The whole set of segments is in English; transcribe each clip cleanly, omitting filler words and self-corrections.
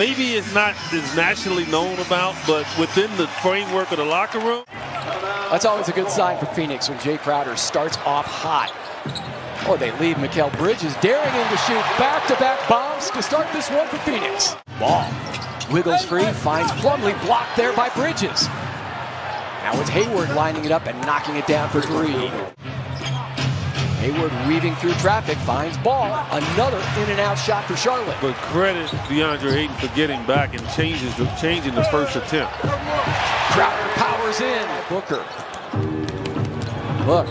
Maybe it's not as nationally known about, but within the framework of the locker room. That's always a good sign for Phoenix when Jay Crowder starts off hot. Oh, they leave Mikal Bridges daring him to shoot back-to-back bombs to start this one for Phoenix. Ball wiggles free, finds Plumlee, blocked there by Bridges. Now it's Hayward lining it up and knocking it down for three. Hayward weaving through traffic, finds Ball. Another in-and-out shot for Charlotte. But credit DeAndre Ayton for getting back and changing the first attempt. Crowder powers in. Booker. Look,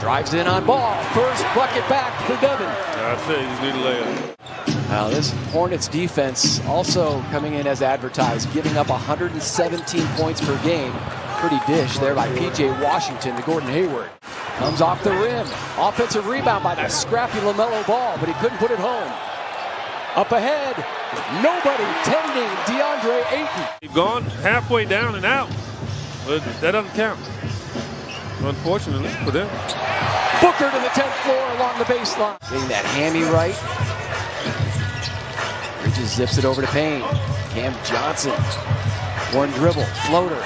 drives in on Ball. First bucket back for Devin. I say he's need a layup. Now this Hornets defense also coming in as advertised, giving up 117 points per game. Pretty dish there by P.J. Washington to Gordon Hayward. Comes off the rim. Offensive rebound by that scrappy LaMelo Ball, but he couldn't put it home. Up ahead, nobody tending DeAndre Ayton. He's gone halfway down and out, but that doesn't count, unfortunately for them. Booker to the 10th floor along the baseline. Getting that hammy right. Bridges zips it over to Payne. Cam Johnson. One dribble, floater.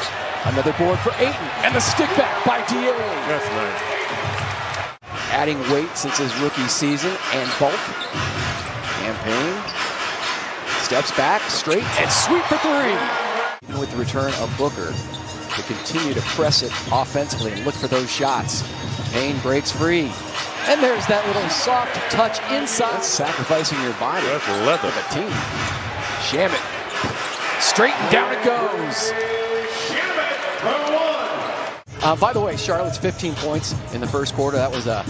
Another board for Ayton, and the stick back by D.A. That's nice. Adding weight since his rookie season and bulk. Campaign steps back, straight, and sweep for three. Even with the return of Booker, to continue to press it offensively and look for those shots. Payne breaks free. And there's that little soft touch inside. Sacrificing your body. That's leather. For the team. Shamet. Straight and down it goes. By the way, Charlotte's 15 points in the first quarter. That was a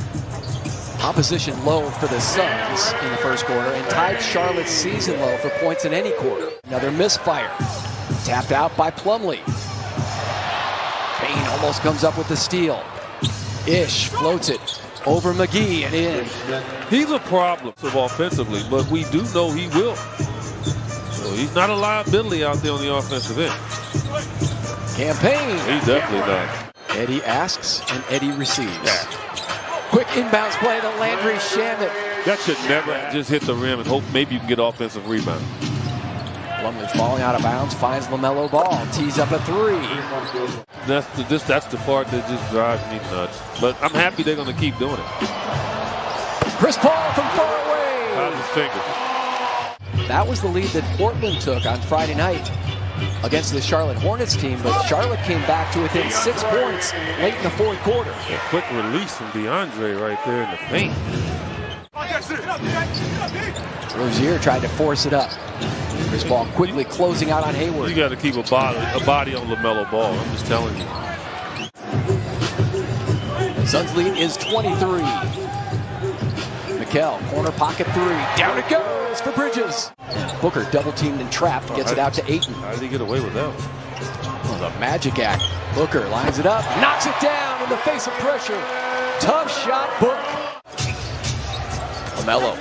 opposition low for the Suns in the first quarter and tied Charlotte's season low for points in any quarter. Another misfire. Tapped out by Plumlee. Payne almost comes up with the steal. Ish floats it over McGee and in. He's a problem offensively, but we do know he will. So he's not a liability out there on the offensive end. Campaign. He's definitely not. Eddie asks and Eddie receives. Yeah. Quick inbounds play to Landry Shamet. That should never just hit the rim and hope maybe you can get offensive rebound. Plumlee falling out of bounds, finds LaMelo Ball, tees up a three. That's the part that just drives me nuts. But I'm happy they're going to keep doing it. Chris Paul from far away. How's his finger? That was the lead that Portland took on Friday night against the Charlotte Hornets team, but Charlotte came back to within 6 points late in the fourth quarter. A quick release from DeAndre right there in the paint. Rozier tried to force it up. Chris Paul quickly closing out on Hayward. You got to keep a body on LaMelo Ball. I'm just telling you. Suns lead is 23. Mikal, corner pocket three. Down it goes for Bridges. Booker double teamed and trapped. Gets it out to Ayton. How did he get away with that? It was a magic act. Booker lines it up. Knocks it down in the face of pressure. Tough shot, Book. LaMelo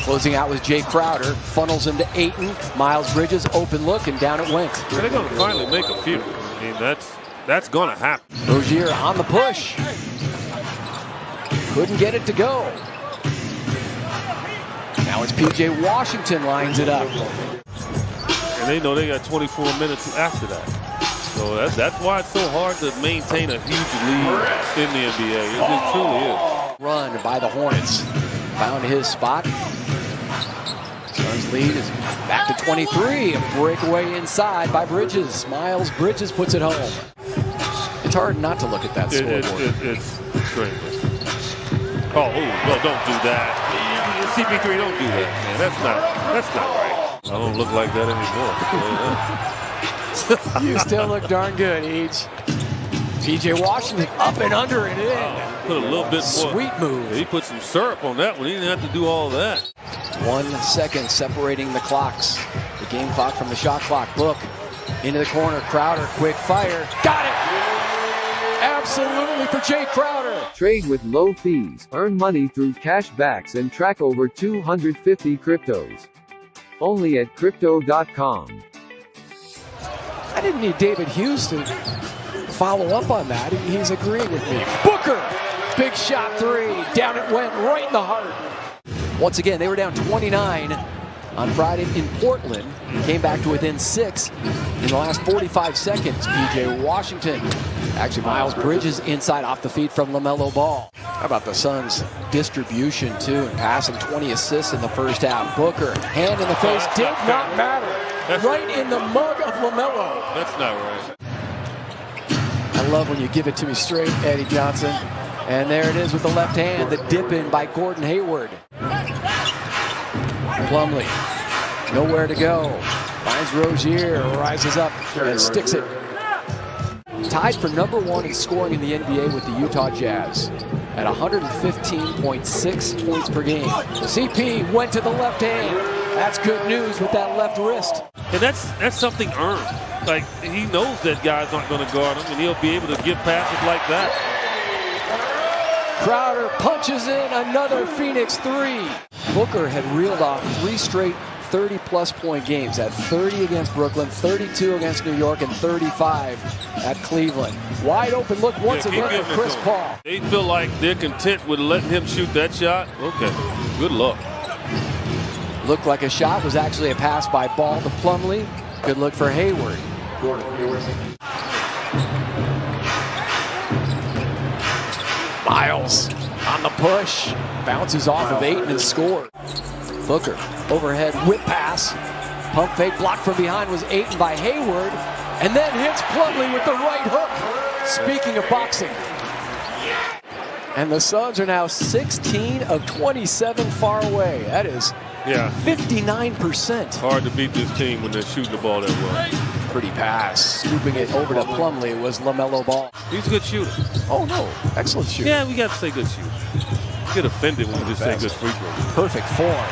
closing out with Jay Crowder. Funnels into Ayton. Miles Bridges, open look, and down it went. They're going to finally make a few. I mean, that's going to happen. Rozier on the push. Couldn't get it to go. Now it's P.J. Washington lines it up. And they know they got 24 minutes after that. So that's why it's so hard to maintain a huge lead in the NBA. It truly is. Run by the Hornets. Found his spot. Suns lead is back to 23. A breakaway inside by Bridges. Miles Bridges puts it home. It's hard not to look at that scoreboard. It's extremely. Oh, well, don't do that. CP3, don't do that, man. That's not right. I don't look like that anymore. You still look darn good, Each. P.J. Washington up and under and in. Wow. Put a little bit more. Sweet move. He put some syrup on that one. He didn't have to do all that. 1 second separating the clocks. The game clock from the shot clock. Book into the corner. Crowder, quick fire. Got it! Absolutely for Jay Crowder. Trade with low fees, earn money through cashbacks and track over 250 cryptos. Only at crypto.com. I didn't need David Hughes to follow up on that. He's agreeing with me. Booker! Big shot three. Down it went right in the heart. Once again, they were down 29 on Friday in Portland. Came back to within 6 in the last 45 seconds. P.J. Washington. Actually, Miles Bridges inside off the feet from LaMelo Ball. How about the Suns' distribution, too, and passing 20 assists in the first half. Booker, hand in the face, did not matter. Right in the mug of LaMelo. That's not right. I love when you give it to me straight, Eddie Johnson. And there it is with the left hand, the dip in by Gordon Hayward. Plumlee, nowhere to go. Finds Rozier, rises up and sticks it. Tied for #1 in scoring in the NBA with the Utah Jazz at 115.6 points per game. CP went to the left hand. That's good news with that left wrist. And that's something earned. Like, he knows that guy's not going to guard him, and he'll be able to give passes like that. Crowder punches in another Phoenix 3. Booker had reeled off 3 straight 30-plus point games. Had 30 against Brooklyn, 32 against New York, and 35 at Cleveland. Wide open look once again for Chris Paul. They feel like they're content with letting him shoot that shot. Okay, good luck. Looked like a shot, was actually a pass by Ball to Plumlee. Good look for Hayward. Miles on the push. Bounces off of Ayton and scores. Booker, overhead whip pass. Pump fake blocked from behind was Ayton by Hayward. And then hits Plumlee with the right hook. Speaking of boxing. And the Suns are now 16 of 27 far away. That is 59%. Hard to beat this team when they're shooting the ball that well. Pretty pass. Scooping it over to Plumlee was LaMelo Ball. He's a good shooter. Oh, no. Excellent shooter. Yeah, we got to say good shooter. You get offended when you just say good free throw. Perfect form.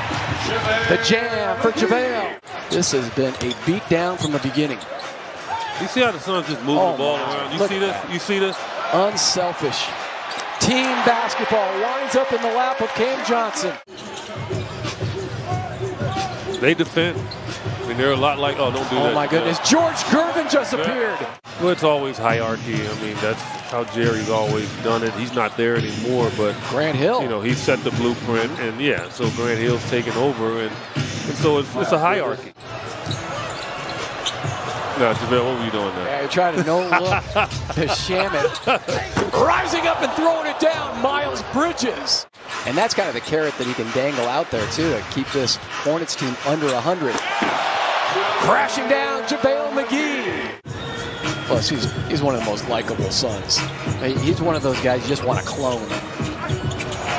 The jam for JaVale. This has been a beatdown from the beginning. You see how the Suns just move the ball around? You see this? You see this? Unselfish. Team basketball winds up in the lap of Cam Johnson. They defend. I mean, they're a lot like, oh, don't do that. Oh, my goodness. George Gervin just appeared. Well, it's always hierarchy. I mean, that's how Jerry's always done it. He's not there anymore, but Grant Hill. You know, he set the blueprint, and yeah, so Grant Hill's taken over, and so it's a hierarchy. No, JaVale, what were you doing there? Yeah, you're trying to no-look to sham it. Rising up and throwing it down, Miles Bridges. And that's kind of the carrot that he can dangle out there, too, to keep this Hornets team under 100. Crashing down, JaVale McGee. Plus, he's one of the most likable Suns. He's one of those guys you just want to clone.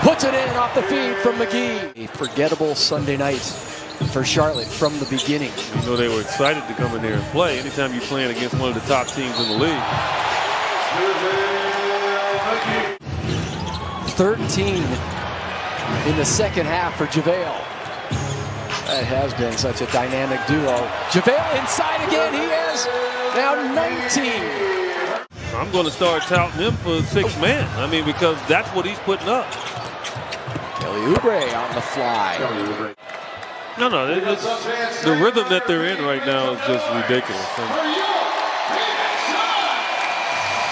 Puts it in off the feed from McGee. A forgettable Sunday night for Charlotte from the beginning. You know, they were excited to come in there and play. Anytime you're playing against one of the top teams in the league. 13 in the second half for JaVale. That has been such a dynamic duo. JaVale inside again. He has now 19. I'm going to start touting him for 6 man. I mean, because that's what he's putting up. Kelly Oubre on the fly. No, the rhythm that they're in right now is just ridiculous. And